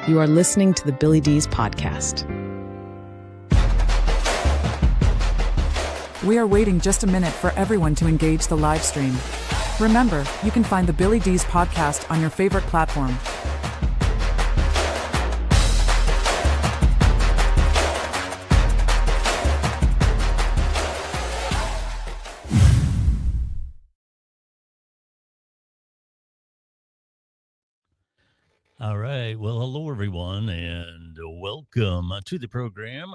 You are listening to the Billy D's podcast. We are waiting just a minute for everyone to engage the live stream. Remember, you can find the Billy D's podcast on your favorite platform. All right. Well, hello, everyone, and welcome to the program.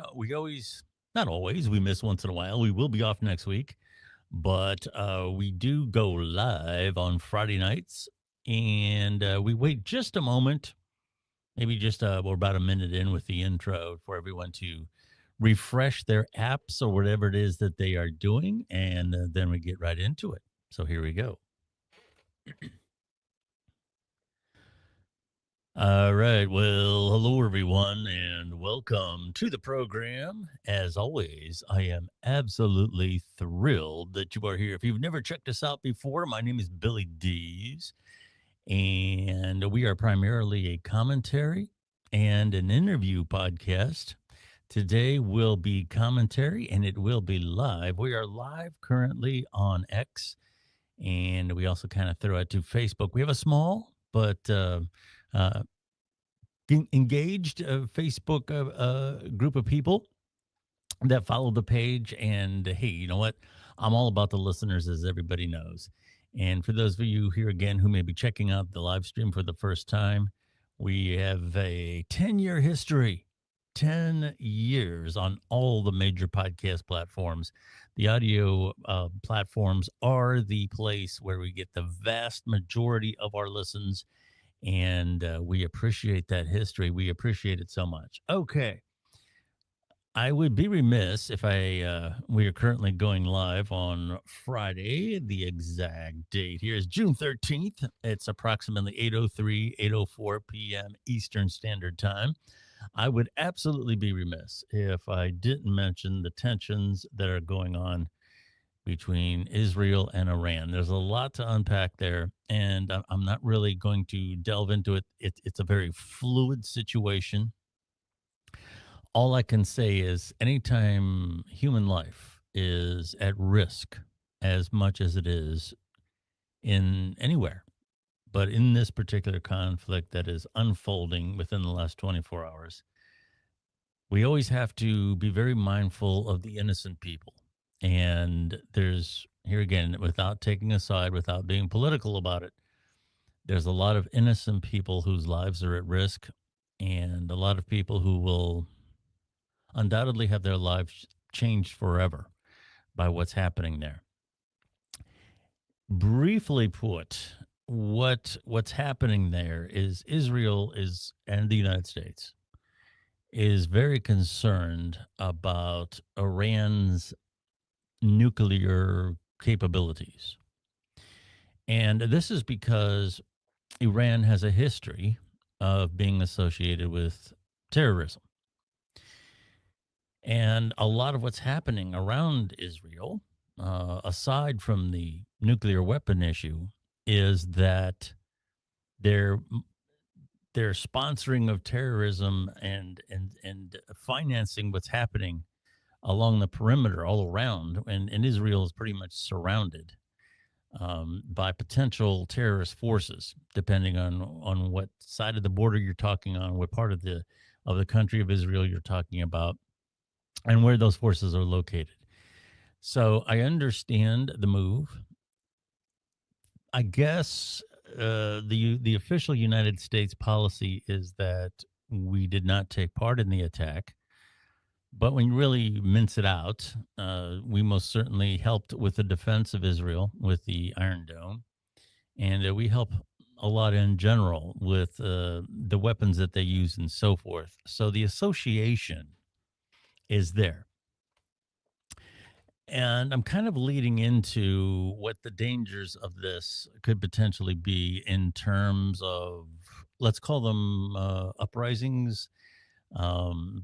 Not always, we miss once in a while. We will be off next week, but we do go live on Friday nights, and we wait just a moment, maybe just we're about a minute in with the intro for everyone to refresh their apps or whatever it is that they are doing, and then we get right into it. So here we go. All right. Well, hello, everyone, and welcome to the program. As always, I am absolutely thrilled that you are here. If you've never checked us out before, my name is Billy D's, and we are primarily a commentary and an interview podcast. Today will be commentary, and it will be live. We are live currently on X, and we also kind of throw it to Facebook. We have a small, but engaged Facebook group of people that follow the page. And hey, you know what? I'm all about the listeners, as everybody knows. And for those of you here again who may be checking out the live stream for the first time, we have a 10-year history, 10 years on all the major podcast platforms. The audio platforms are the place where we get the vast majority of our listens. And we appreciate that history. We appreciate it so much. Okay. I would be remiss if we are currently going live on Friday. The exact date here is June 13th. It's approximately 8:03, 8:04 p.m. Eastern Standard Time. I would absolutely be remiss if I didn't mention the tensions that are going on between Israel and Iran. There's a lot to unpack there, and I'm not really going to delve into it. It's a very fluid situation. All I can say is anytime human life is at risk as much as it is in anywhere, but in this particular conflict that is unfolding within the last 24 hours, we always have to be very mindful of the innocent people. And there's, here again, without taking a side, without being political about it, there's a lot of innocent people whose lives are at risk, and a lot of people who will undoubtedly have their lives changed forever by what's happening there. Briefly put, what's happening there is Israel and the United States is very concerned about Iran's nuclear capabilities. And this is because Iran has a history of being associated with terrorism. And a lot of what's happening around Israel, aside from the nuclear weapon issue, is that they're sponsoring of terrorism and financing what's happening along the perimeter all around, and Israel is pretty much surrounded by potential terrorist forces, depending on what side of the border you're talking on, what part of the country of Israel you're talking about, and where those forces are located. So I understand the move. I guess the official United States policy is that we did not take part in the attack. But when you really mince it out, we most certainly helped with the defense of Israel with the Iron Dome. And we help a lot in general with the weapons that they use and so forth. So the association is there. And I'm kind of leading into what the dangers of this could potentially be in terms of, let's call them uprisings,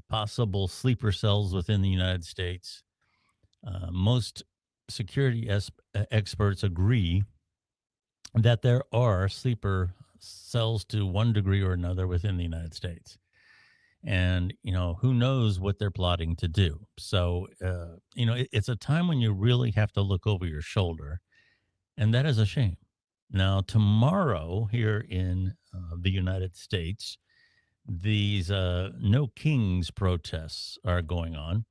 possible sleeper cells within the United States. Most security experts agree that there are sleeper cells to one degree or another within the United States. And, who knows what they're plotting to do. So, it's a time when you really have to look over your shoulder. And that is a shame. Now, tomorrow here in the United States, these No Kings protests are going on.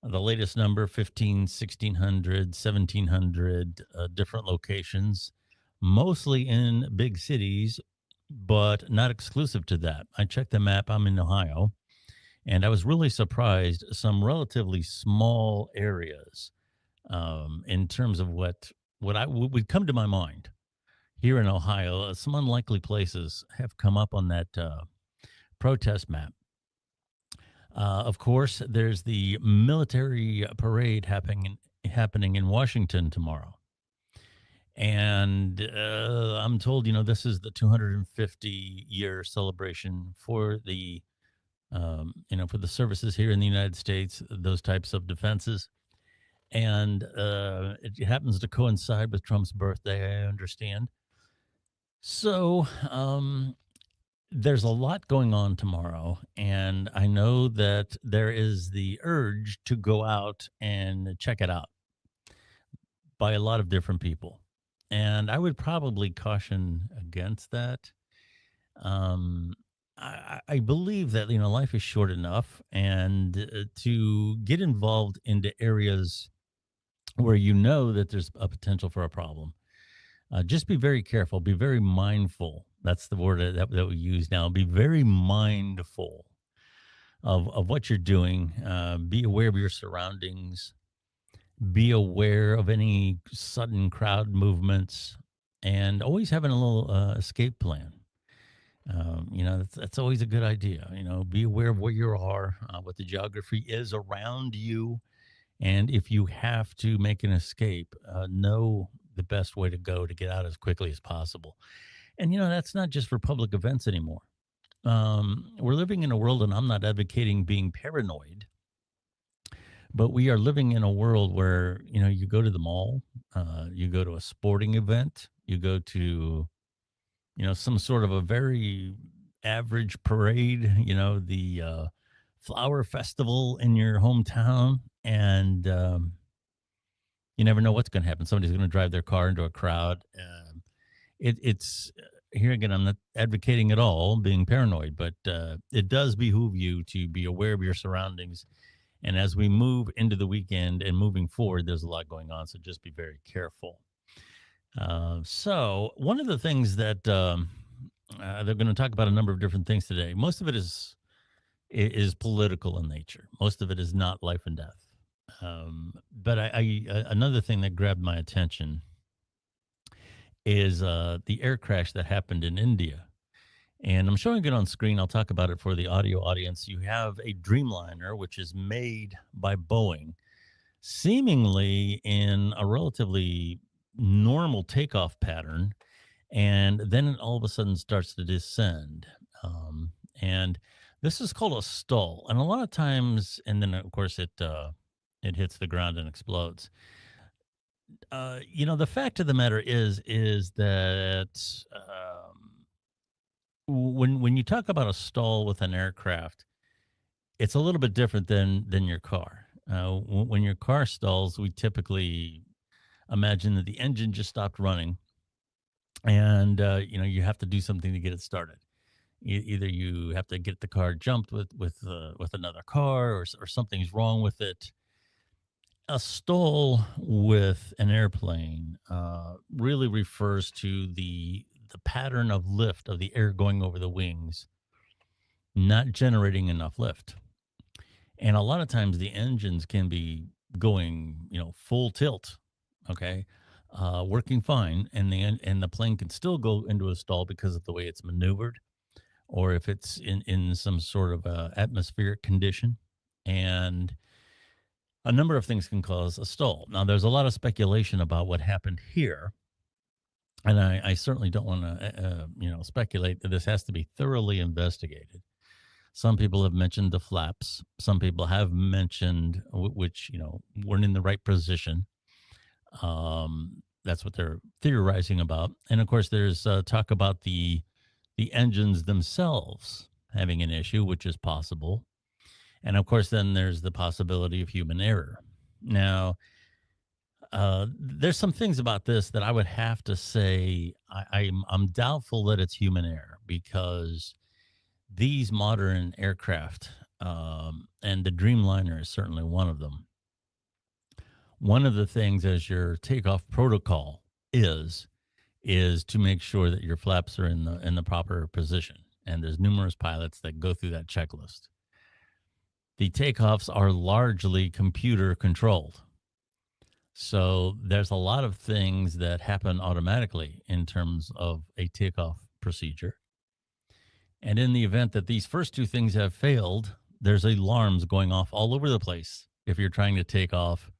The latest number 15, 1600, 1700, different locations, mostly in big cities, but not exclusive to that. I checked the map. I'm in Ohio, and I was really surprised. Some relatively small areas, in terms of what would come to my mind here in Ohio. Some unlikely places have come up on that protest map. Of course, there's the military parade happening in Washington tomorrow. And I'm told, this is the 250-year celebration for for the services here in the United States, those types of defenses. And it happens to coincide with Trump's birthday, I understand. So there's a lot going on tomorrow, and I know that there is the urge to go out and check it out by a lot of different people. And I would probably caution against that. Um, I believe that, life is short enough, and to get involved into areas where you know that there's a potential for a problem. Just be very careful, be very mindful. That's the word that we use now. Be very mindful of what you're doing. Be aware of your surroundings. Be aware of any sudden crowd movements, and always having a little escape plan. That's always a good idea. Be aware of where you are, what the geography is around you. And if you have to make an escape, know the best way to go to get out as quickly as possible. And, that's not just for public events anymore. We're living in a world, and I'm not advocating being paranoid, but we are living in a world where, you go to the mall, you go to a sporting event, you go to, some sort of a very average parade, the flower festival in your hometown. And you never know what's going to happen. Somebody's going to drive their car into a crowd. It's here again, I'm not advocating at all being paranoid, but it does behoove you to be aware of your surroundings. And as we move into the weekend and moving forward, there's a lot going on. So just be very careful. So one of the things that they're going to talk about a number of different things today. Most of it is political in nature. Most of it is not life and death. But another thing that grabbed my attention is the air crash that happened in India. And I'm showing it on screen. I'll talk about it for the audio audience. You have a Dreamliner, which is made by Boeing, seemingly in a relatively normal takeoff pattern. And then it all of a sudden starts to descend. And this is called a stall. And a lot of times, and then of course it hits the ground and explodes. The fact of the matter is that when you talk about a stall with an aircraft, it's a little bit different than your car. When your car stalls, we typically imagine that the engine just stopped running, and you have to do something to get it started. Either you have to get the car jumped with another car, or something's wrong with it. A stall with an airplane really refers to the pattern of lift of the air going over the wings, not generating enough lift. And a lot of times the engines can be going, full tilt, okay, working fine, and the plane can still go into a stall because of the way it's maneuvered, or if it's in some sort of atmospheric condition. And a number of things can cause a stall. Now, there's a lot of speculation about what happened here, and I certainly don't want to, speculate that this has to be thoroughly investigated. Some people have mentioned the flaps. Some people have mentioned which weren't in the right position. That's what they're theorizing about. And of course, there's talk about the the engines themselves having an issue, which is possible. And of course, then there's the possibility of human error. Now, there's some things about this that I would have to say I'm doubtful that it's human error because these modern aircraft, and the Dreamliner is certainly one of them. One of the things as your takeoff protocol is to make sure that your flaps are in the proper position. And there's numerous pilots that go through that checklist. The takeoffs are largely computer controlled. So there's a lot of things that happen automatically in terms of a takeoff procedure. And in the event that these first two things have failed, there's alarms going off all over the place if you're trying to take off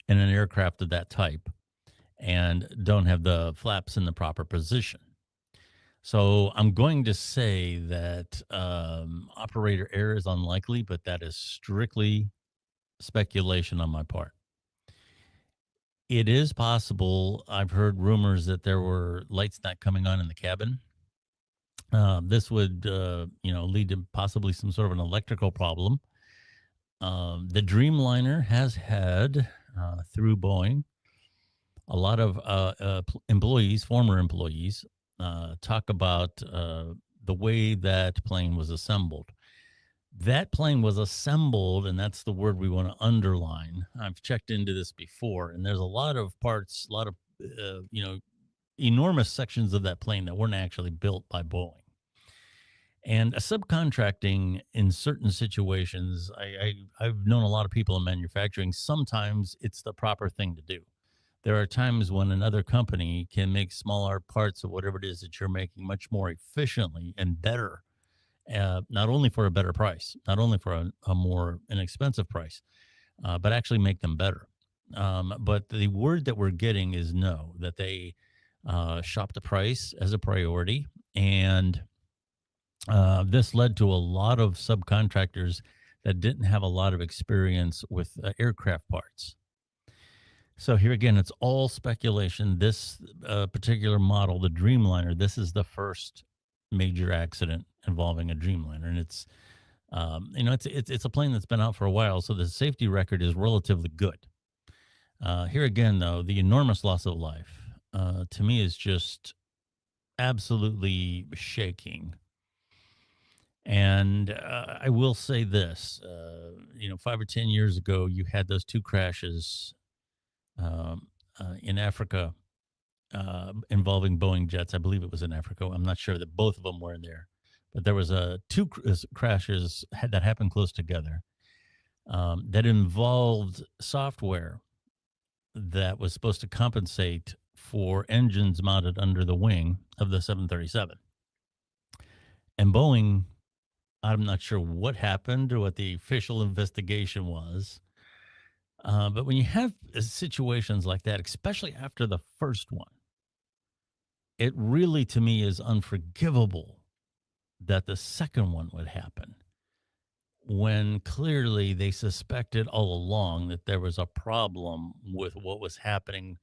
in an aircraft of that type and don't have the flaps in the proper position. So I'm going to say that operator error is unlikely, but that is strictly speculation on my part. It is possible. I've heard rumors that there were lights not coming on in the cabin. This would, lead to possibly some sort of an electrical problem. The Dreamliner has had, through Boeing, a lot of employees, former employees, talk about the way that plane was assembled. That plane was assembled, and that's the word we want to underline. I've checked into this before, and there's a lot of parts, a lot of, enormous sections of that plane that weren't actually built by Boeing. And subcontracting in certain situations, I've known a lot of people in manufacturing. Sometimes it's the proper thing to do. There are times when another company can make smaller parts of whatever it is that you're making much more efficiently and better, not only for a better price, not only for a more inexpensive price, but actually make them better. But the word that we're getting is no, that they shop the price as a priority. And this led to a lot of subcontractors that didn't have a lot of experience with aircraft parts. So here again, it's all speculation. This particular model, the Dreamliner, this is the first major accident involving a Dreamliner, and it's a plane that's been out for a while, so the safety record is relatively good. Here again, though, the enormous loss of life to me is just absolutely shaking. And I will say this, 5 or 10 years ago, you had those two crashes in Africa involving Boeing jets. I believe it was in Africa. I'm not sure that both of them were in there, but there was two crashes that happened close together that involved software that was supposed to compensate for engines mounted under the wing of the 737. And Boeing, I'm not sure what happened or what the official investigation was. But when you have situations like that, especially after the first one, it really, to me, is unforgivable that the second one would happen when clearly they suspected all along that there was a problem with what was happening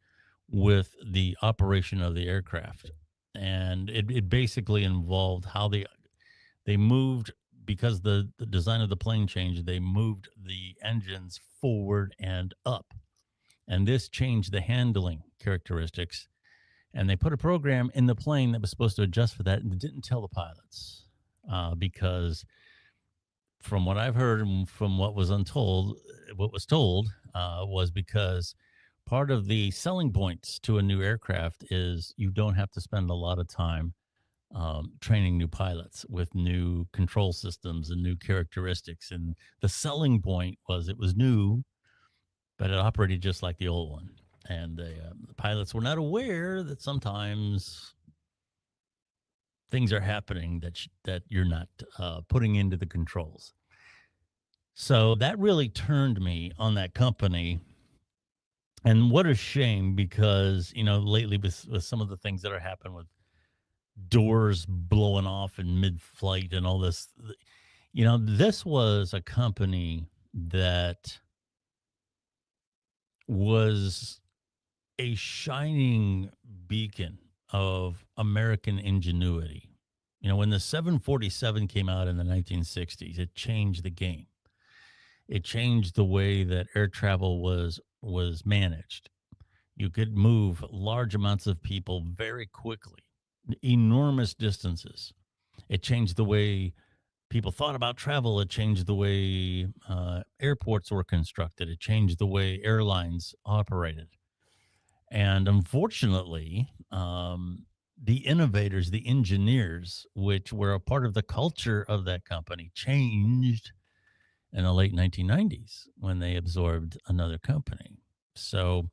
with the operation of the aircraft. And it basically involved how they moved, because the design of the plane changed, they moved the engines forward and up. And this changed the handling characteristics. And they put a program in the plane that was supposed to adjust for that, and it didn't tell the pilots because from what I've heard and from what was told was because part of the selling points to a new aircraft is you don't have to spend a lot of time training new pilots with new control systems and new characteristics. And the selling point was it was new, but it operated just like the old one. And the pilots were not aware that sometimes things are happening that you're not putting into the controls. So that really turned me on that company. And what a shame, because, lately with some of the things that are happening with doors blowing off in mid-flight and all this, this was a company that was a shining beacon of American ingenuity. When the 747 came out in the 1960s, it changed the game. It changed the way that air travel was managed. You could move large amounts of people very quickly, enormous distances. It changed the way people thought about travel. It changed the way airports were constructed. It changed the way airlines operated. And unfortunately, the innovators, the engineers, which were a part of the culture of that company, changed in the late 1990s when they absorbed another company. So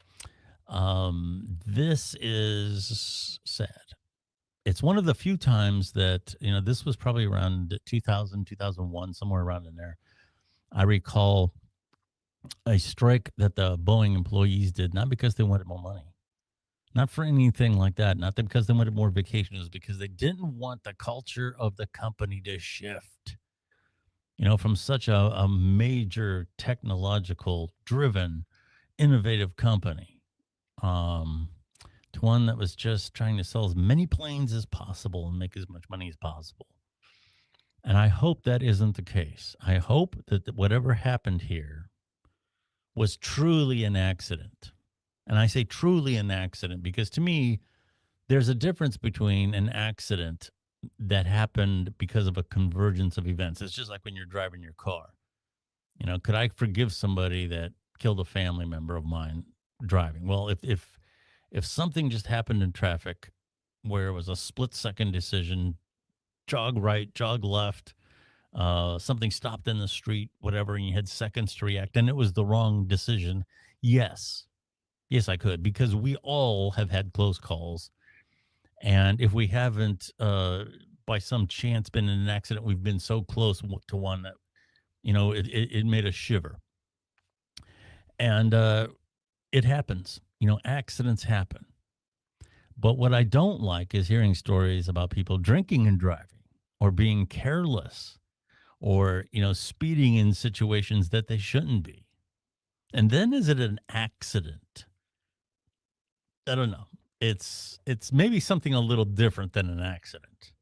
this is sad. It's one of the few times that, this was probably around 2000, 2001, somewhere around in there. I recall a strike that the Boeing employees did, not because they wanted more money, not for anything like that, not because they wanted more vacation, it was because they didn't want the culture of the company to shift, from such a major technological driven, innovative company. To one that was just trying to sell as many planes as possible and make as much money as possible. And I hope that isn't the case. I hope that whatever happened here was truly an accident. And I say truly an accident because to me, there's a difference between an accident that happened because of a convergence of events. It's just like when you're driving your car. Could I forgive somebody that killed a family member of mine driving? Well, if something just happened in traffic where it was a split second decision, jog right, jog left, something stopped in the street, whatever, and you had seconds to react, and it was the wrong decision, yes, I could, because we all have had close calls. And if we haven't, by some chance, been in an accident, we've been so close to one that, it made us shiver. And it happens. Accidents happen. But what I don't like is hearing stories about people drinking and driving or being careless or, speeding in situations that they shouldn't be. And then is it an accident? I don't know. It's maybe something a little different than an accident.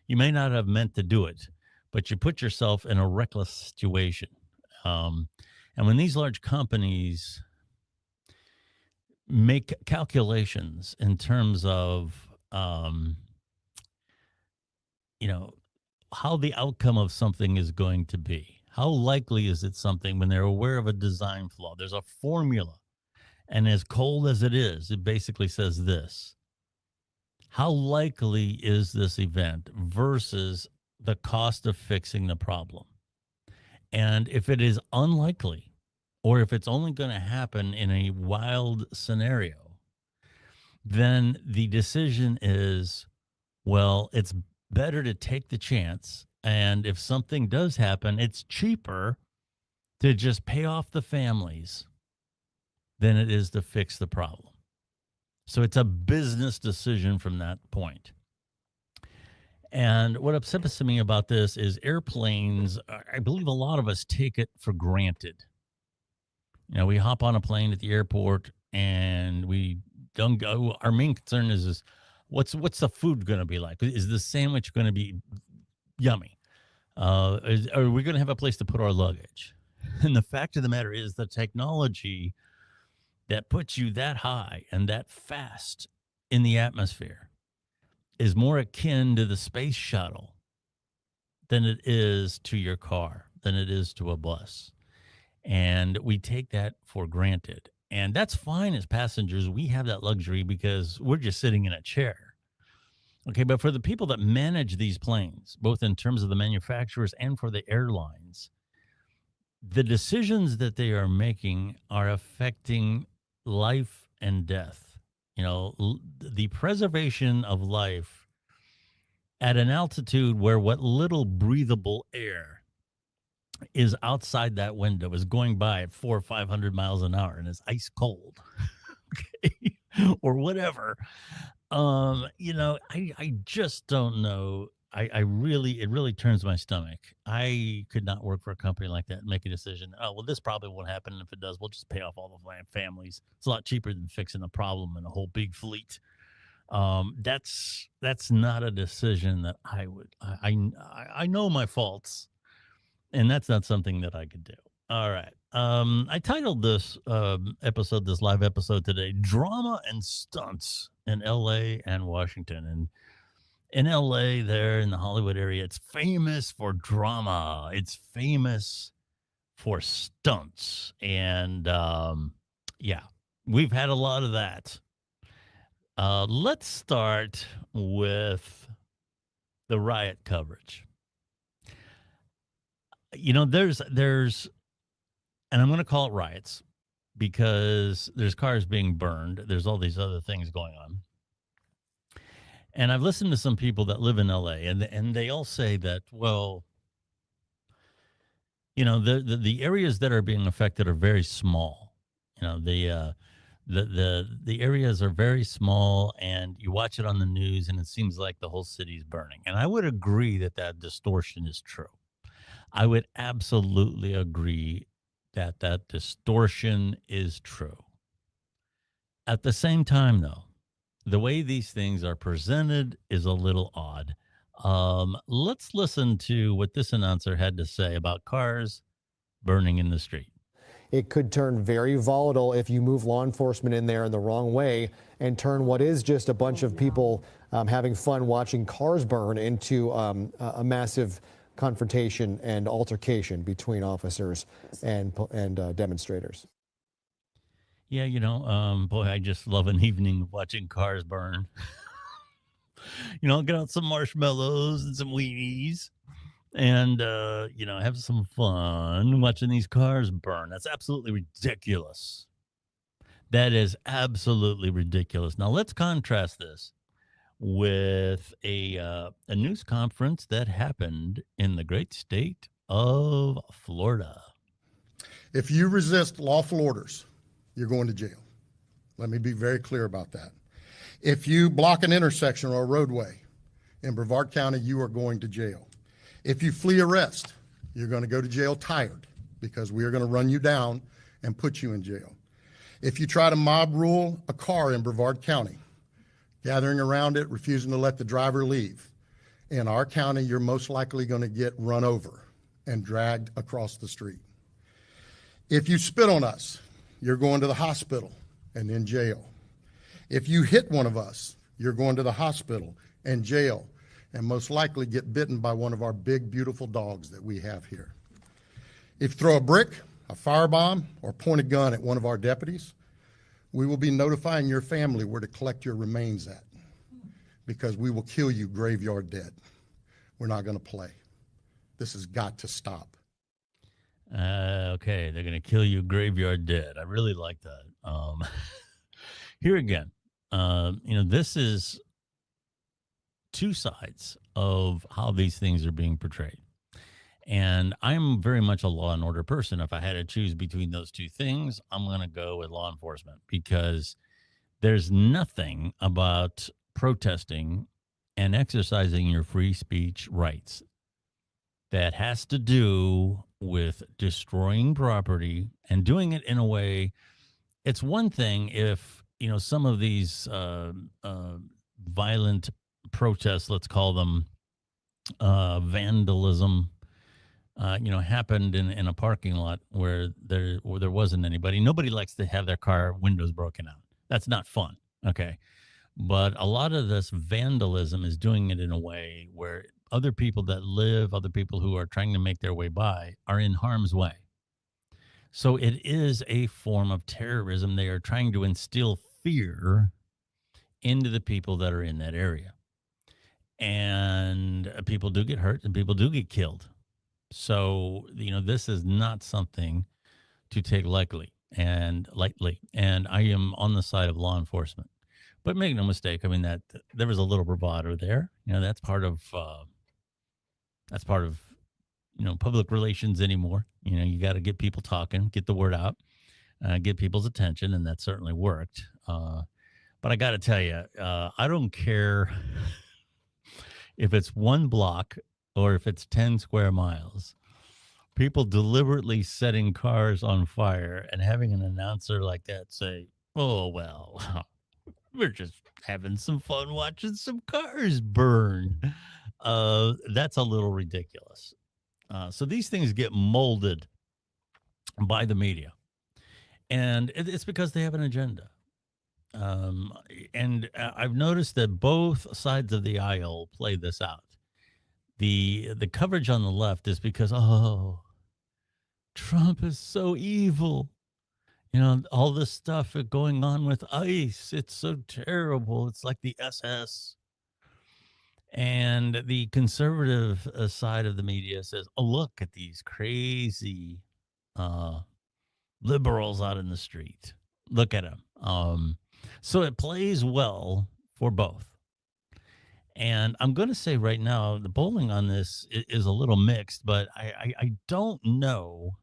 You may not have meant to do it, but you put yourself in a reckless situation. And when these large companies make calculations in terms of, how the outcome of something is going to be. How likely is it something when they're aware of a design flaw? There's a formula. And as cold as it is, it basically says this. How likely is this event versus the cost of fixing the problem? And if it is unlikely, or if it's only going to happen in a wild scenario, then the decision is, well, it's better to take the chance. And if something does happen, it's cheaper to just pay off the families than it is to fix the problem. So it's a business decision from that point. And what upsets me about this is airplanes, I believe a lot of us take it for granted. We hop on a plane at the airport and we don't go. Our main concern is what's the food going to be like? Is the sandwich going to be yummy? Are we going to have a place to put our luggage? And the fact of the matter is the technology that puts you that high and that fast in the atmosphere is more akin to the space shuttle than it is to your car, than it is to a bus. And we take that for granted. And that's fine as passengers. We have that luxury because we're just sitting in a chair. Okay, but for the people that manage these planes, both in terms of the manufacturers and for the airlines, the decisions that they are making are affecting life and death. The preservation of life at an altitude where what little breathable air is outside that window is going by at 400 or 500 miles an hour and is ice cold, okay, or whatever. I just don't know. It really turns my stomach. I could not work for a company like that and make a decision. Oh, well, this probably won't happen. And if it does, we'll just pay off all the families. It's a lot cheaper than fixing a problem in a whole big fleet. That's not a decision that I would. I know my faults, and that's not something that I could do. All right. I titled this episode, this live episode today, "Drama and Stunts in L.A. and Washington." And in LA, there in the Hollywood area, it's famous for drama. It's famous for stunts. And yeah, we've had a lot of that. Let's start with the riot coverage. And I'm going to call it riots because there's cars being burned. There's all these other things going on. And I've listened to some people that live in LA, and they all say that, well, the areas that are being affected are very small. The areas are very small, and you watch it on the news, and it seems like the whole city's burning. And I would agree that that distortion is true. I would absolutely agree that that distortion is true. At the same time, though, the way these things are presented is a little odd. Let's listen to what this announcer had to say about cars burning in the street. It could turn very volatile if you move law enforcement in there in the wrong way and turn what is just a bunch of people having fun watching cars burn into a massive confrontation and altercation between officers and demonstrators. Yeah, boy, I just love an evening of watching cars burn. I'll get out some marshmallows and some weenies and, have some fun watching these cars burn. That's absolutely ridiculous. That is absolutely ridiculous. Now, let's contrast this with a news conference that happened in the great state of Florida. If you resist lawful orders, you're going to jail. Let me be very clear about that. If you block an intersection or a roadway in Brevard County, you are going to jail. If you flee arrest, you're going to go to jail tired because we are going to run you down and put you in jail. If you try to mob rule a car in Brevard County, gathering around it, refusing to let the driver leave, in our county, you're most likely going to get run over and dragged across the street. If you spit on us, you're going to the hospital and in jail. If you hit one of us, you're going to the hospital and jail, and most likely get bitten by one of our big, beautiful dogs that we have here. If you throw a brick, a firebomb, or point a gun at one of our deputies, we will be notifying your family where to collect your remains at, because we will kill you graveyard dead. We're not going to play. This has got to stop. Okay, they're going to kill you graveyard dead. I really like that. Here again, this is two sides of how these things are being portrayed. And I'm very much a law and order person. If I had to choose between those two things, I'm going to go with law enforcement because there's nothing about protesting and exercising your free speech rights that has to do with destroying property and doing it in a way. It's one thing if, some of these violent protests, let's call them vandalism, happened in a parking lot where there wasn't anybody. Nobody likes to have their car windows broken out. That's not fun. Okay. But a lot of this vandalism is doing it in a way where other people other people who are trying to make their way by are in harm's way. So it is a form of terrorism. They are trying to instill fear into the people that are in that area. And people do get hurt and people do get killed. So, this is not something to take lightly. And I am on the side of law enforcement. But make no mistake, that there was a little bravado there. That's part of public relations anymore. You got to get people talking, get the word out, get people's attention, and that certainly worked. But I got to tell you, I don't care if it's one block or if it's 10 square miles. People deliberately setting cars on fire and having an announcer like that say, "Oh, well, We're just having some fun watching some cars burn. That's a little ridiculous. So these things get molded by the media, and it's because they have an agenda. Um, and I've noticed that both sides of the aisle play this out. The coverage on the left is because, oh, Trump is so evil. All this stuff going on with ICE, it's so terrible. It's like the SS. And the conservative side of the media says, oh, look at these crazy uh, liberals out in the street. Look at them. So it plays well for both. And I'm going to say right now, the polling on this is a little mixed, but I don't know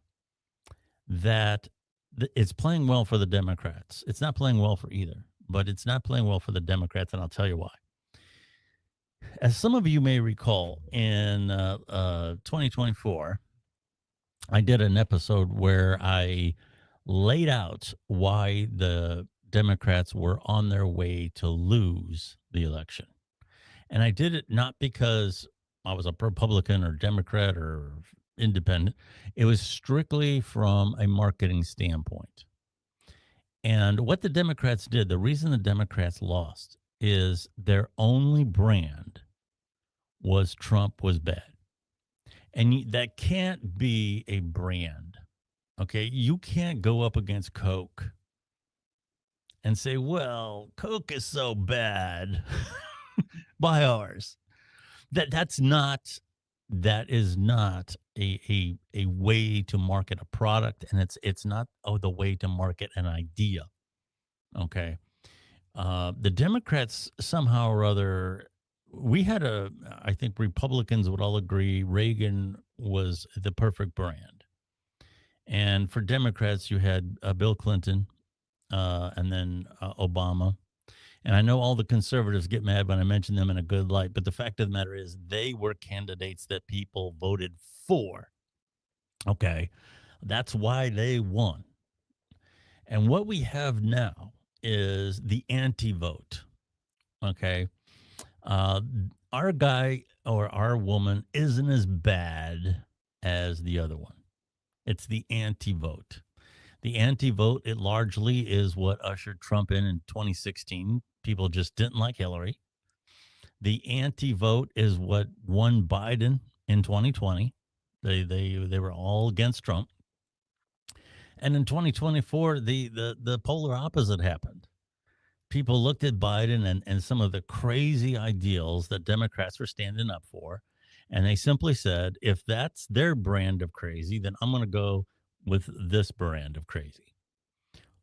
that it's playing well for the Democrats. It's not playing well for either, but it's not playing well for the Democrats, and I'll tell you why. As some of you may recall, in 2024, I did an episode where I laid out why the Democrats were on their way to lose the election. And I did it not because I was a Republican or Democrat or independent. It was strictly from a marketing standpoint. And what the Democrats did, the reason the Democrats lost is their only brand was Trump was bad. And that can't be a brand. Okay. You can't go up against Coke and say, well, Coke is so bad. Buy ours. That is not a way to market a product, and it's not the way to market an idea. Okay. The Democrats somehow or other, I think Republicans would all agree Reagan was the perfect brand. And for Democrats, you had Bill Clinton and then Obama. And I know all the conservatives get mad when I mention them in a good light, but the fact of the matter is they were candidates that people voted for. Okay. That's why they won. And what we have now is the anti-vote. Okay. Our guy or our woman isn't as bad as the other one. It's the anti-vote. The anti-vote, it largely is what ushered Trump in 2016. People just didn't like Hillary. The anti-vote is what won Biden in 2020. They were all against Trump. And in 2024, the polar opposite happened. People looked at Biden and some of the crazy ideals that Democrats were standing up for, and they simply said, if that's their brand of crazy, then I'm going to go with this brand of crazy.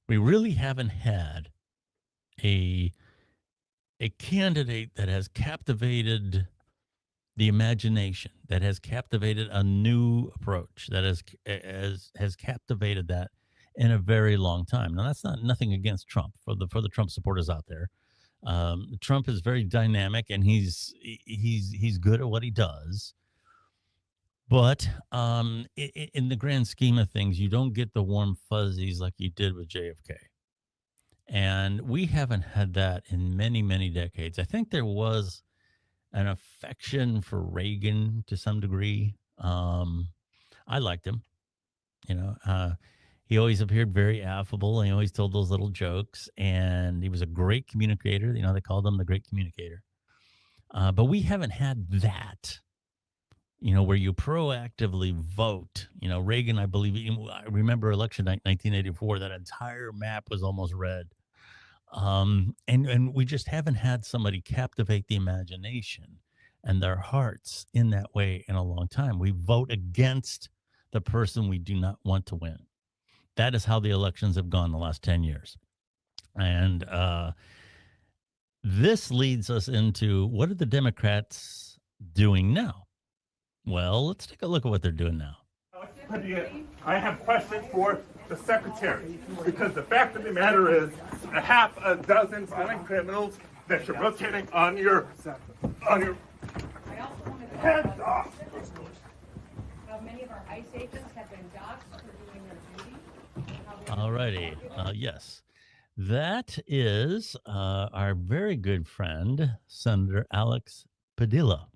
We really haven't had a candidate that has captivated the imagination, that has captivated a new approach, that has captivated that in a very long time. Now, that's nothing against Trump for the Trump supporters out there. Trump is very dynamic and he's good at what he does. But in the grand scheme of things, you don't get the warm fuzzies like you did with JFK. And we haven't had that in many, many decades. I think there was an affection for Reagan to some degree. I liked him. He always appeared very affable and he always told those little jokes. And he was a great communicator. They called him the great communicator. But we haven't had that. Where you proactively vote. Reagan, I believe, I remember election night 1984, that entire map was almost red. And we just haven't had somebody captivate the imagination and their hearts in that way in a long time. We vote against the person we do not want to win. That is how the elections have gone the last 10 years. And this leads us into, what are the Democrats doing now? Well, let's take a look at what they're doing now. I have questions for the secretary, because the fact of the matter is a half a dozen violent criminals that you're rotating on your heads off. Many of our ICE agents have been doxxed for doing their duty. All righty. Yes. That is our very good friend, Senator Alex Padilla.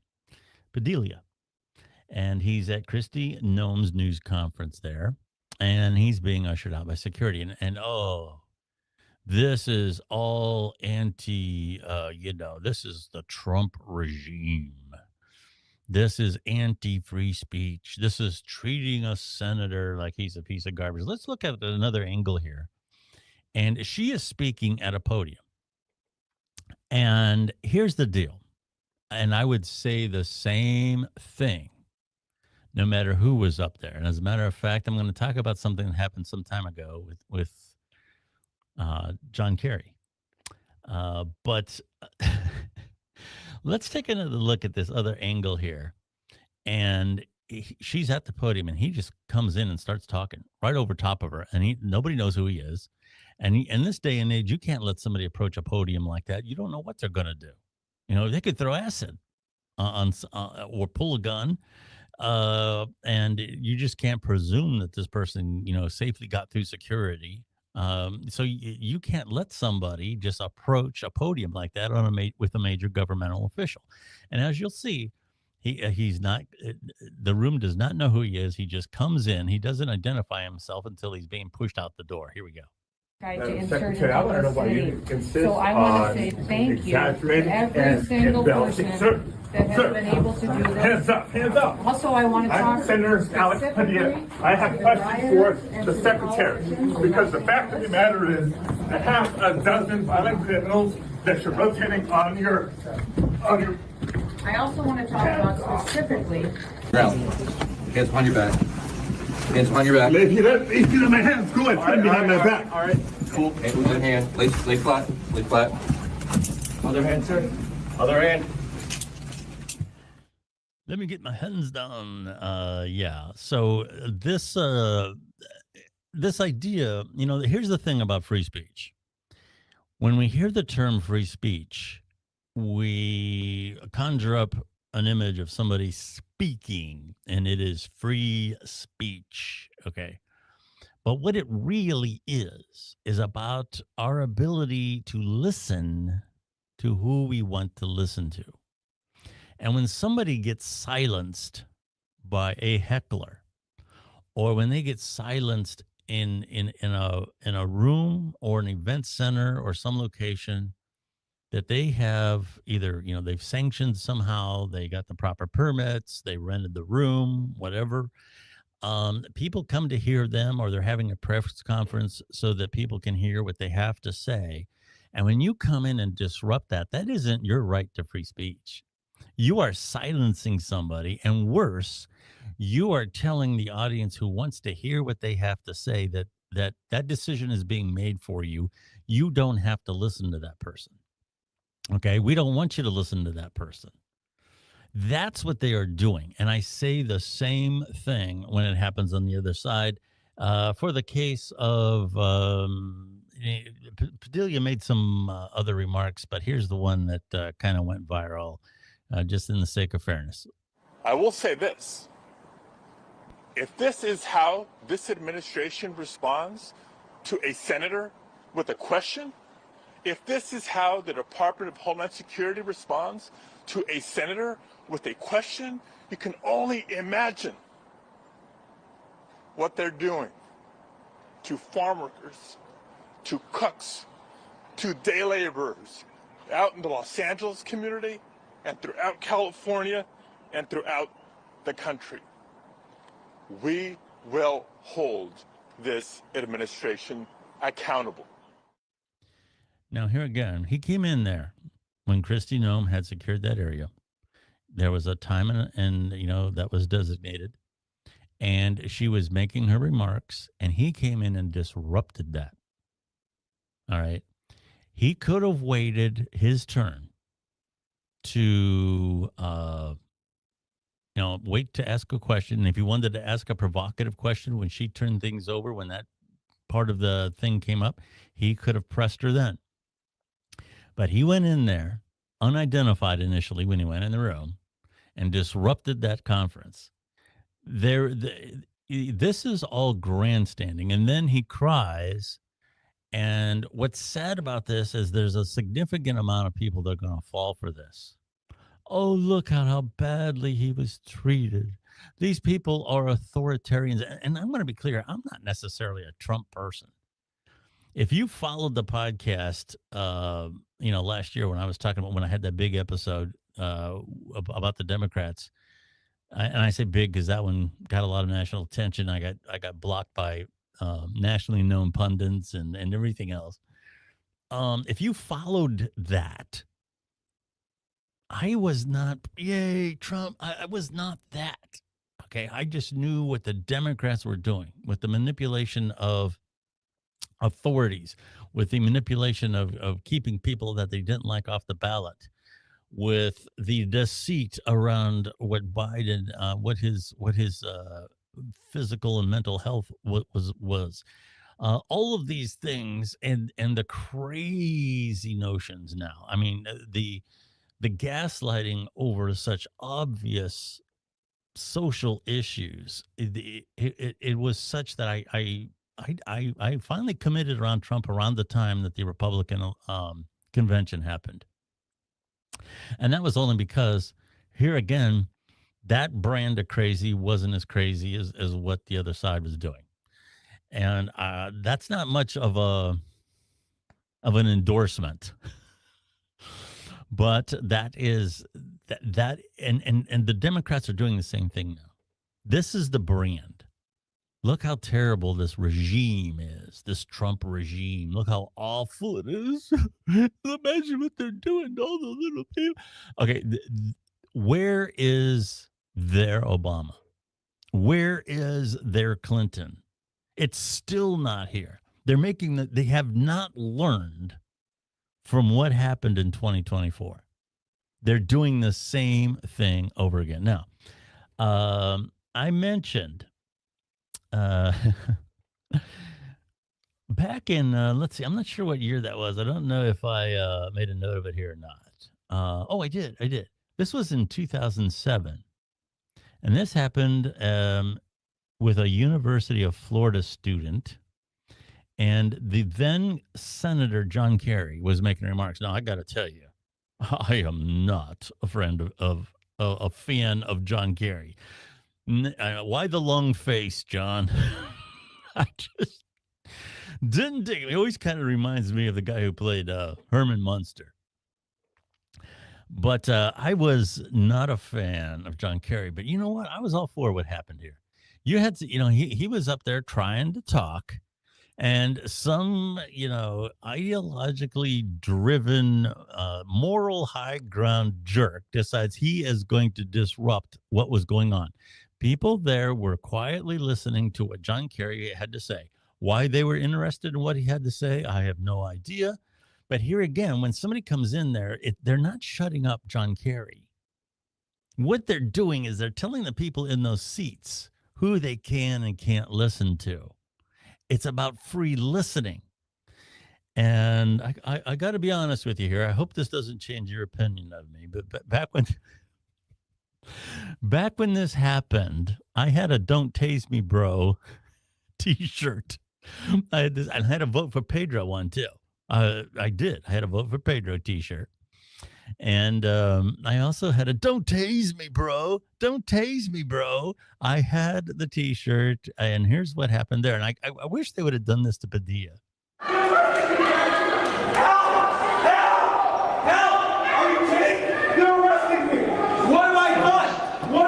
And he's at Christy Noem's news conference there. And he's being ushered out by security. And oh, this is all anti, this is the Trump regime. This is anti-free speech. This is treating a senator like he's a piece of garbage. Let's look at another angle here. And she is speaking at a podium. And here's the deal. And I would say the same thing no matter who was up there. And as a matter of fact, I'm going to talk about something that happened some time ago with John Kerry. But let's take another look at this other angle here. And she's at the podium, and he just comes in and starts talking right over top of her, and nobody knows who he is. And in this day and age, you can't let somebody approach a podium like that. You don't know what they're going to do. They could throw acid or pull a gun, and you just can't presume that this person, safely got through security. So you can't let somebody just approach a podium like that with a major governmental official. And as you'll see, he's not. The room does not know who he is. He just comes in. He doesn't identify himself until he's being pushed out the door. Here we go. Secretary, I want to know why you insist So I want to say thank you to every single person that has been able to do this. Hands up, hands up. Also, I want to talk. I'm Senator Alex Padilla. I have questions for the secretary because the fact of the matter is a half a dozen violent criminals that you're rotating on your. I also want to talk about specifically. Ground. Hands behind your back. Hands behind your back. If you let my hands go and put them behind my back. All right. Cool. One hand. Lay flat. Lay flat. Other hand, sir. Other hand. Let me get my hands down. Yeah. So this idea, here's the thing about free speech. When we hear the term free speech, we conjure up an image of somebody speaking, and it is free speech. Okay. But what it really is about our ability to listen to who we want to listen to. And when somebody gets silenced by a heckler, or when they get silenced in a room or an event center or some location that they have either, they've sanctioned somehow, they got the proper permits, they rented the room, whatever. People come to hear them, or they're having a press conference so that people can hear what they have to say. And when you come in and disrupt that isn't your right to free speech. You are silencing somebody, and worse, you are telling the audience who wants to hear what they have to say that decision is being made for you. You don't have to listen to that person. Okay, we don't want you to listen to that person. That's what they are doing. And I say the same thing when it happens on the other side. For the case of Padilla made some other remarks, but here's the one that kind of went viral, just in the sake of fairness. I will say this. If this is how this administration responds to a senator with a question, if this is how the Department of Homeland Security responds to a senator with a question, you can only imagine what they're doing to farm workers, to cooks, to day laborers out in the Los Angeles community and throughout California and throughout the country. We will hold this administration accountable. Now, here again, he came in there when Kristi Noem had secured that area. There was a time and that was designated, and she was making her remarks, and he came in and disrupted that. All right. He could have waited his turn to, wait to ask a question. And if he wanted to ask a provocative question when she turned things over, when that part of the thing came up, he could have pressed her then. But he went in there, unidentified initially when he went in the room, and disrupted that conference. This is all grandstanding. And then he cries And what's sad about this is there's a significant amount of people that are going to fall for this. Oh, look at how badly he was treated. These people are authoritarians. And I'm going to be clear, I'm not necessarily a Trump person. If you followed the podcast, last year when I was talking about when I had that big episode about the Democrats, and I say big because that one got a lot of national attention. I got blocked by nationally known pundits and everything else. If you followed that, I was not, yay, Trump. I was not that. Okay. I just knew what the Democrats were doing with the manipulation of authorities, with the manipulation of keeping people that they didn't like off the ballot, with the deceit around what Biden, what his physical and mental health was. All of these things and the crazy notions now. I mean, the gaslighting over such obvious social issues. It was such that I finally committed around Trump around the time that the Republican convention happened. And that was only because here again, that brand of crazy wasn't as crazy as what the other side was doing. And that's not much of an endorsement. But that is that and the Democrats are doing the same thing now. This is the brand. Look how terrible this regime is, this Trump regime. Look how awful it is. Imagine what they're doing to all the little people. Okay, where is their Obama? Where is their Clinton? It's still not here. They have not learned from what happened in 2024. They're doing the same thing over again. Now, I mentioned back in, let's see, I'm not sure what year that was. I don't know if I made a note of it here or not. I did. This was in 2007. And this happened with a University of Florida student. And the then Senator John Kerry was making remarks. Now, I got to tell you, I am not a friend of a fan of John Kerry. Why the long face, John? I just didn't dig it. He always kind of reminds me of the guy who played Herman Munster. But I was not a fan of John Kerry. But you know what? I was all for what happened here. You had to, he was up there trying to talk. And some, ideologically driven, moral high ground jerk decides he is going to disrupt what was going on. People there were quietly listening to what John Kerry had to say. Why they were interested in what he had to say, I have no idea. But here again, when somebody comes in there, they're not shutting up John Kerry. What they're doing is they're telling the people in those seats who they can and can't listen to. It's about free listening. And I got to be honest with you here. I hope this doesn't change your opinion of me. But back when this happened, I had a "Don't Tase Me, Bro" T-shirt. I had a Vote for Pedro one too. I did. I had a Vote for Pedro T-shirt. And I also had a "Don't Tase Me, Bro. Don't Tase Me, Bro." I had the T-shirt, and here's what happened there. And I wish they would have done this to Padilla. Help! Are you kidding? You're arresting me! What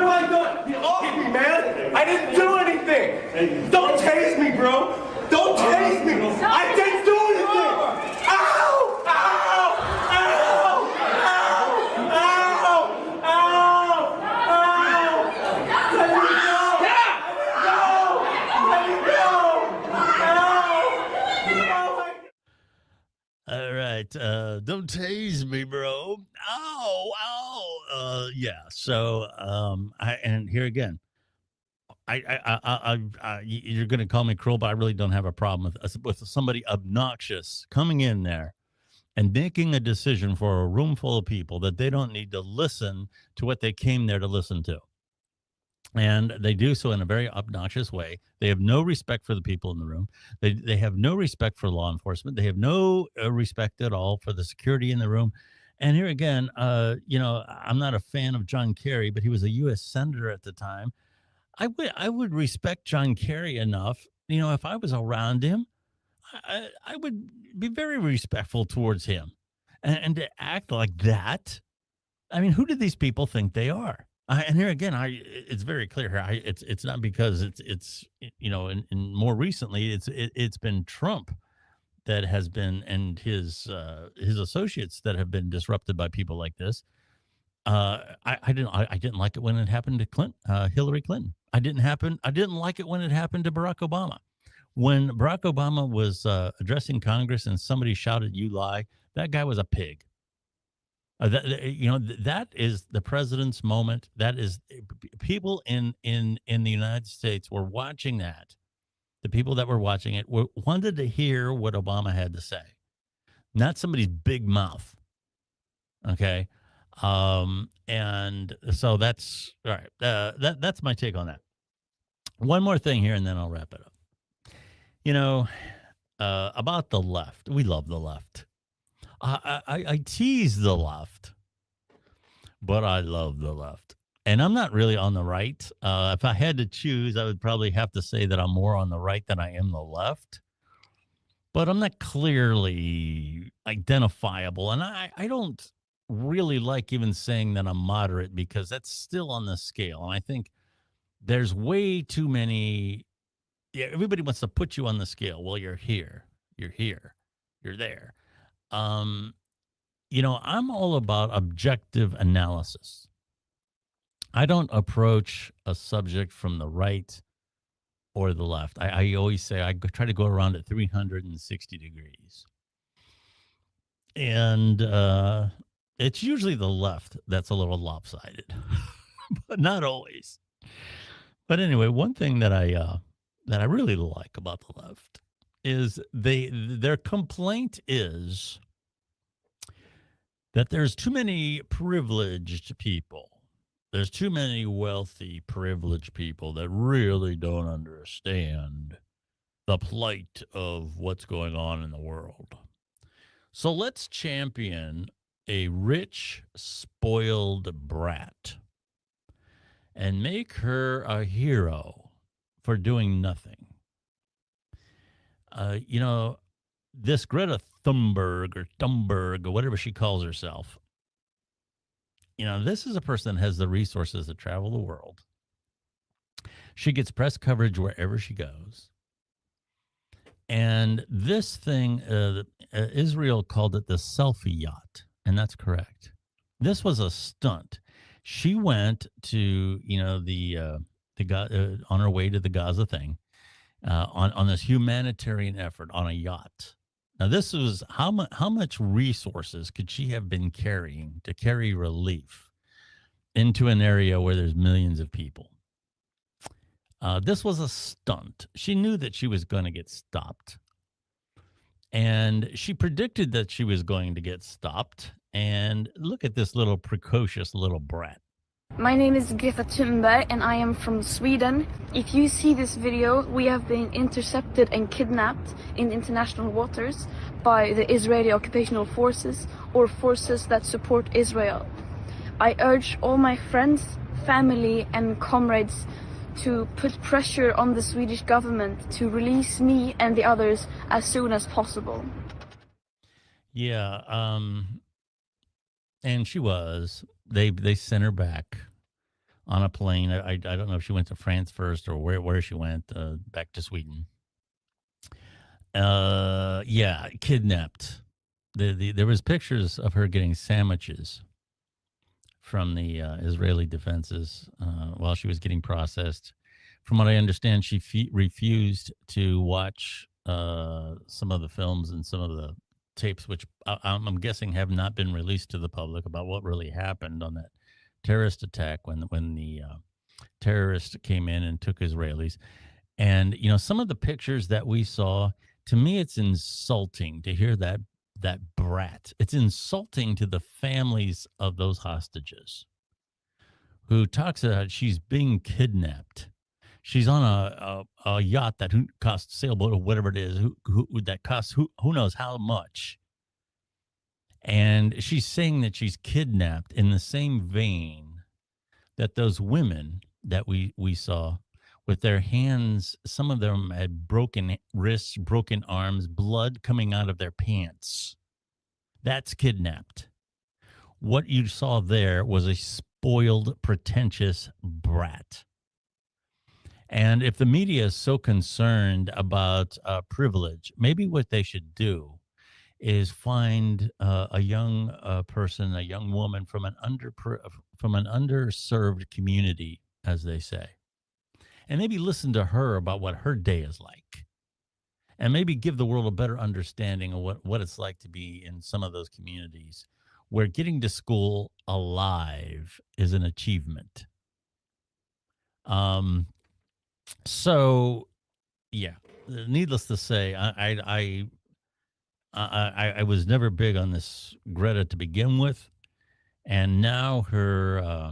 have I done? You off me, man! I didn't do anything! Don't tase me, bro! Don't tase me! I didn't do anything! Ow! Ow! Ow! Ow! Ow! Ow! Ow! Let me go! Let me go! Ow! All right. Don't tase me, bro. Ow, ow. Yeah. So, and here again, you're going to call me cruel, but I really don't have a problem with somebody obnoxious coming in there and making a decision for a room full of people that they don't need to listen to what they came there to listen to. And they do so in a very obnoxious way. They have no respect for the people in the room. They have no respect for law enforcement. They have no respect at all for the security in the room. And here again, I'm not a fan of John Kerry, but he was a U.S. senator at the time. I would respect John Kerry enough. If I was around him, I would be very respectful towards him, and to act like that. I mean, who do these people think they are? And here again, it's very clear here. It's not because and more recently, it's been Trump that has been, and his associates that have been disrupted by people like this. I didn't like it when it happened to Hillary Clinton. I didn't like it when it happened to Barack Obama. When Barack Obama was addressing Congress and somebody shouted, "You lie," that guy was a pig. That is the president's moment. That is people in the United States were watching that. The people that were watching it wanted to hear what Obama had to say, not somebody's big mouth. Okay. And so that's all right. That's my take on that. One more thing here, and then I'll wrap it up. About the left. We love the left. I tease the left, but I love the left. And I'm not really on the right. If I had to choose, I would probably have to say that I'm more on the right than I am the left. But I'm not clearly identifiable. And I don't really like even saying that I'm moderate because that's still on the scale. And I think there's way too many. Yeah, everybody wants to put you on the scale. Well, you're here, you're there. I'm all about objective analysis. I don't approach a subject from the right or the left. I always say I try to go around at 360 degrees. And it's usually the left that's a little lopsided, but not always. But anyway, one thing that I really like about the left is their complaint is that there's too many privileged people. There's too many wealthy, privileged people that really don't understand the plight of what's going on in the world. So let's champion a rich, spoiled brat and make her a hero for doing nothing. This Greta Thunberg or whatever she calls herself, this is a person that has the resources to travel the world. She gets press coverage wherever she goes. And this thing, Israel called it the selfie yacht, and that's correct. This was a stunt. She went to, on her way to the Gaza thing, on this humanitarian effort on a yacht. Now, this was how much resources could she have been carrying to carry relief into an area where there's millions of people? This was a stunt. She knew that she was going to get stopped. And she predicted that she was going to get stopped. And look at this little precocious little brat. My name is Greta Thunberg and I am from Sweden. If you see this video, we have been intercepted and kidnapped in international waters by the Israeli occupational forces or forces that support Israel. I urge all my friends, family and comrades to put pressure on the Swedish government to release me and the others as soon as possible. Yeah, and she was. They sent her back on a plane. I don't know if she went to France first or where she went, back to Sweden. Yeah, kidnapped. There was pictures of her getting sandwiches from the Israeli defenses while she was getting processed. From what I understand, she refused to watch some of the films and some of the tapes, which I'm guessing have not been released to the public, about what really happened on that terrorist attack when the terrorists came in and took Israelis. And, some of the pictures that we saw, to me, it's insulting to hear that brat. It's insulting to the families of those hostages who talks about she's being kidnapped. She's on a yacht that costs sailboat or whatever it is, that costs who knows how much. And she's saying that she's kidnapped in the same vein that those women that we saw with their hands, some of them had broken wrists, broken arms, blood coming out of their pants. That's kidnapped. What you saw there was a spoiled, pretentious brat. And if the media is so concerned about privilege, maybe what they should do is find a young person, a young woman from an underserved community, as they say, and maybe listen to her about what her day is like, and maybe give the world a better understanding of what it's like to be in some of those communities where getting to school alive is an achievement. So yeah, needless to say, I was never big on this Greta to begin with, and now her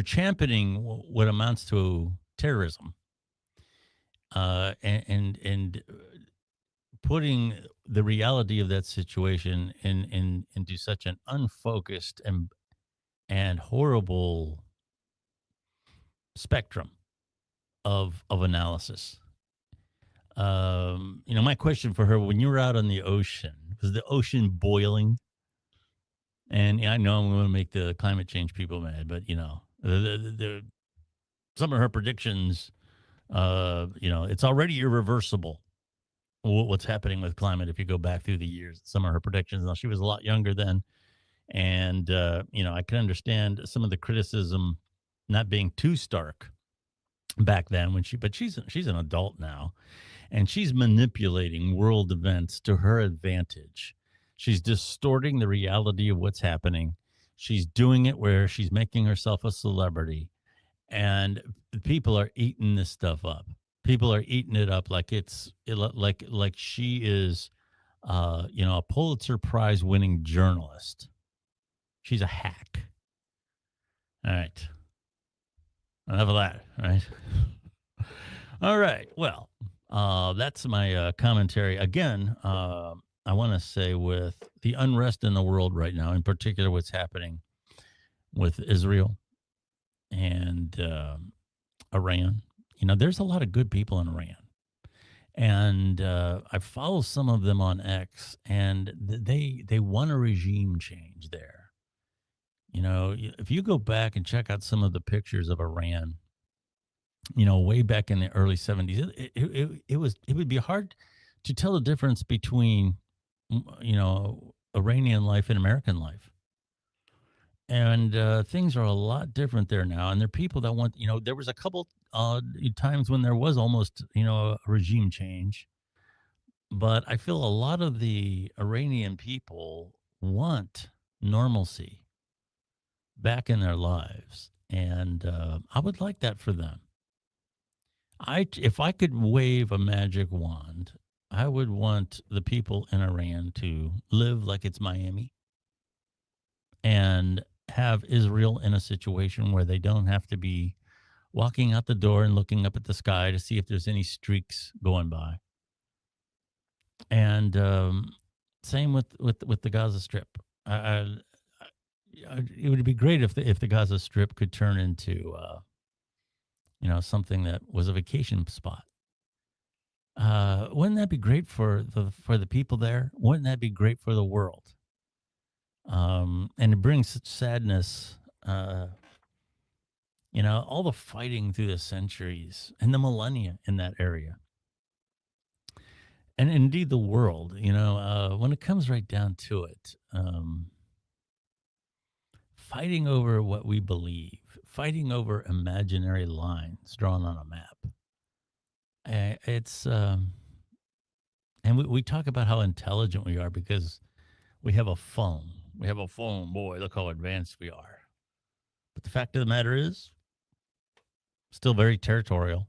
championing what amounts to terrorism, and putting the reality of that situation into such an unfocused and horrible spectrum of analysis. My question for her, when you were out on the ocean, was the ocean boiling? And I know I'm going to make the climate change people mad, but some of her predictions, it's already irreversible what's happening with climate if you go back through the years. Some of her predictions. Now, she was a lot younger then, and I can understand some of the criticism not being too stark back then but she's an adult now, and she's manipulating world events to her advantage. She's distorting the reality of what's happening. She's doing it where she's making herself a celebrity, and people are eating this stuff up. People are eating it up like like she is a Pulitzer Prize winning journalist. She's a hack. All right. Enough of that, right? All right. Well, that's my commentary. Again, I want to say with the unrest in the world right now, in particular what's happening with Israel and Iran, there's a lot of good people in Iran. And I follow some of them on X, and they want a regime change there. If you go back and check out some of the pictures of Iran, way back in the early 70s, it would be hard to tell the difference between, Iranian life and American life. And things are a lot different there now. And there are people that want, there was a couple times when there was almost, a regime change. But I feel a lot of the Iranian people want normalcy back in their lives. And I would like that for them. If I could wave a magic wand, I would want the people in Iran to live like it's Miami and have Israel in a situation where they don't have to be walking out the door and looking up at the sky to see if there's any streaks going by. And same with the Gaza Strip. It would be great if the Gaza Strip could turn into something that was a vacation spot. Wouldn't that be great for the people there? Wouldn't that be great for the world? And it brings such sadness. All the fighting through the centuries and the millennia in that area. And indeed the world, when it comes right down to it, fighting over what we believe, fighting over imaginary lines drawn on a map. It's, and we talk about how intelligent we are because we have a phone. We have a phone, boy, look how advanced we are. But the fact of the matter is, still very territorial,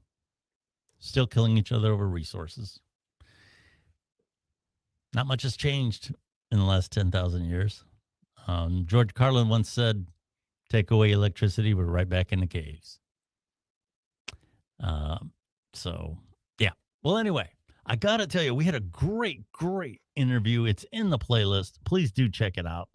still killing each other over resources. Not much has changed in the last 10,000 years. George Carlin once said, take away electricity, we're right back in the caves. So, yeah. Well, anyway, I got to tell you, we had a great interview. It's in the playlist. Please do check it out.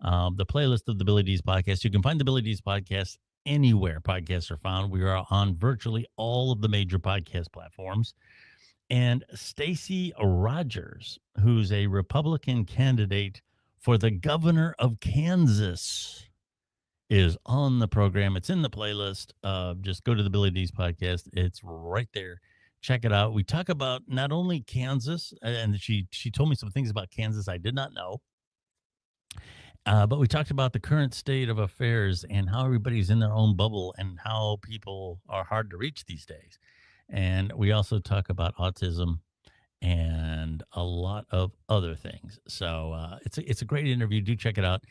The playlist of the Billy D's podcast. You can find the Billy D's podcast anywhere podcasts are found. We are on virtually all of the major podcast platforms. And Stacey Rogers, who's a Republican candidate for the governor of Kansas, is on the program. It's in the playlist. Just go to the Billy D's podcast. It's right there. Check it out. We talk about not only Kansas, and she told me some things about Kansas I did not know. But we talked about the current state of affairs and how everybody's in their own bubble and how people are hard to reach these days. And we also talk about autism and a lot of other things. So it's a great interview. Do check it out.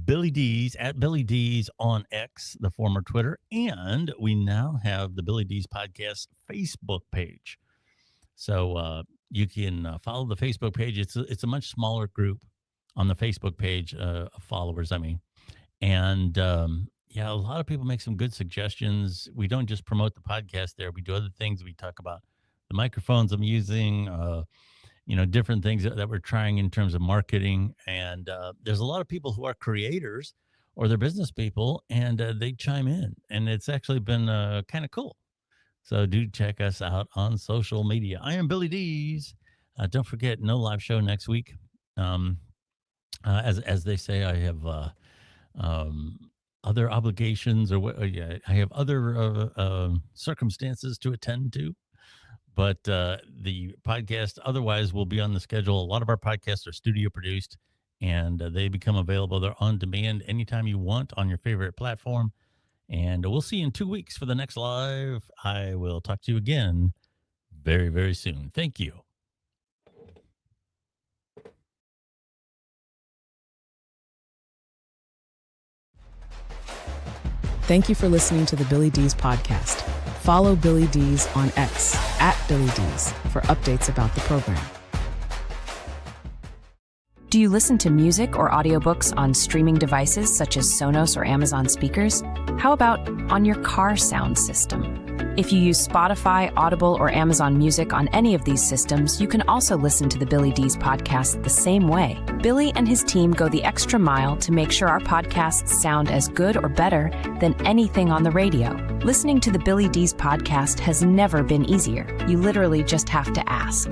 Billy D's at Billy D's on X, the former Twitter, and we now have the Billy D's podcast Facebook page. So you can follow the Facebook page. It's a much smaller group on the Facebook page of followers. I mean, and yeah, a lot of people make some good suggestions. We don't just promote the podcast there. We do other things. We talk about the microphones I'm using. Different things that we're trying in terms of marketing. And there's a lot of people who are creators or they're business people, and they chime in. And it's actually been kind of cool. So do check us out on social media. I am Billy D's. Don't forget, no live show next week. As they say, I have other obligations, or I have other circumstances to attend to. But the podcast otherwise will be on the schedule. A lot of our podcasts are studio produced, and they become available. They're on demand anytime you want on your favorite platform. And we'll see you in 2 weeks for the next live. I will talk to you again very, very soon. Thank you. Thank you for listening to the Billy D's podcast. Follow Billy D's on X at Billy D's for updates about the program. Do you listen to music or audiobooks on streaming devices such as Sonos or Amazon speakers? How about on your car sound system? If you use Spotify, Audible, or Amazon Music on any of these systems, you can also listen to the Billy D's podcast the same way. Billy and his team go the extra mile to make sure our podcasts sound as good or better than anything on the radio. Listening to the Billy D's podcast has never been easier. You literally just have to ask.